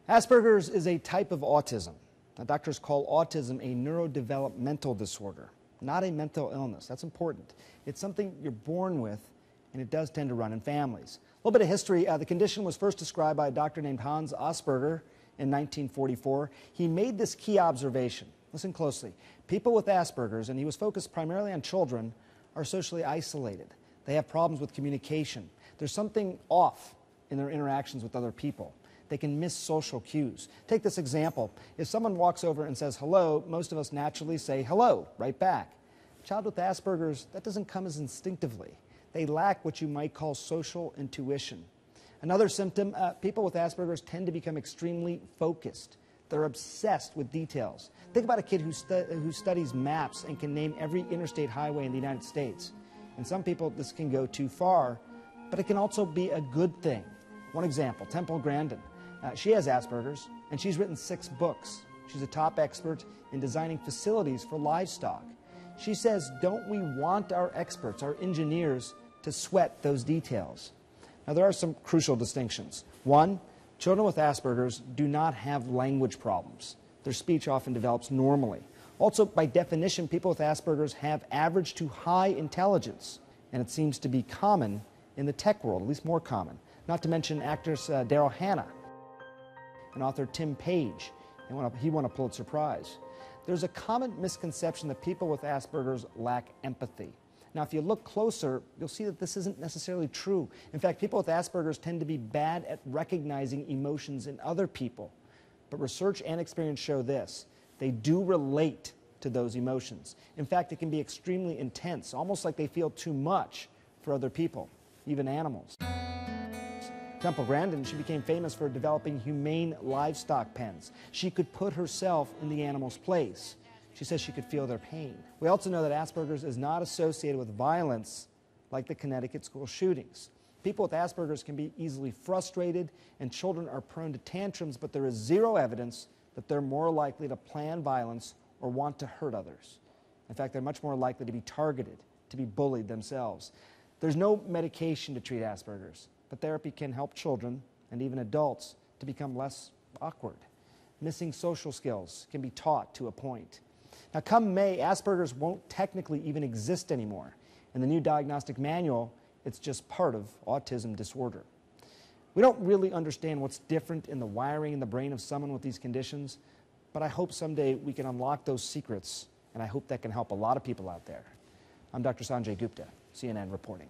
Asperger's is a type of autism. Now, doctors call autism a neurodevelopmental disorder, not a mental illness. That's important. It's something you're born with, and it does tend to run in families. A little bit of history. The condition was first described by a doctor named Hans Asperger in 1944. He made this key observation. Listen closely. People with Asperger's, and he was focused primarily on children, are socially isolated. They have problems with communication. There's something off in their interactions with other people. They can miss social cues. Take this example. If someone walks over and says hello, most of us naturally say hello right back. A child with Asperger's, that doesn't come as instinctively. They lack what you might call social intuition. Another symptom, people with Asperger's tend to become extremely focused. They're obsessed with details. Think about a kid who studies maps and can name every interstate highway in the United States. In some people, this can go too far, but it can also be a good thing. One example, Grandin. She has Asperger's, and she's written 6 books. She's a top expert in designing facilities for livestock. She says, don't we want our experts, our engineers, to sweat those details? Now, there are some crucial distinctions. One, children with Asperger's do not have language problems. Their speech often develops normally. Also, by definition, people with Asperger's have average to high intelligence, and it seems to be common in the tech world, at least more common. Not to mention actress Daryl Hannah and author Tim Page. He won a Pulitzer Prize. There's a common misconception that people with Asperger's lack empathy. Now, if you look closer, you'll see that this isn't necessarily true. In fact, people with Asperger's tend to be bad at recognizing emotions in other people. But research and experience show this. They do relate to those emotions. In fact, it can be extremely intense, almost like they feel too much for other people, even animals. Grandin, she became famous for developing humane livestock pens. She could put herself in the animal's place. She says she could feel their pain. We also know that Asperger's is not associated with violence like the Connecticut school shootings. People with Asperger's can be easily frustrated, and children are prone to tantrums, but there is zero evidence that they're more likely to plan violence or want to hurt others. In fact, they're much more likely to be targeted, to be bullied themselves. There's no medication to treat Asperger's, but therapy can help children and even adults to become less awkward. Missing social skills can be taught to a point. Now, come May, Asperger's won't technically even exist anymore. In the new diagnostic manual, it's just part of autism disorder. We don't really understand what's different in the wiring in the brain of someone with these conditions, but I hope someday we can unlock those secrets, and I hope that can help a lot of people out there. I'm Dr. Sanjay Gupta, CNN reporting.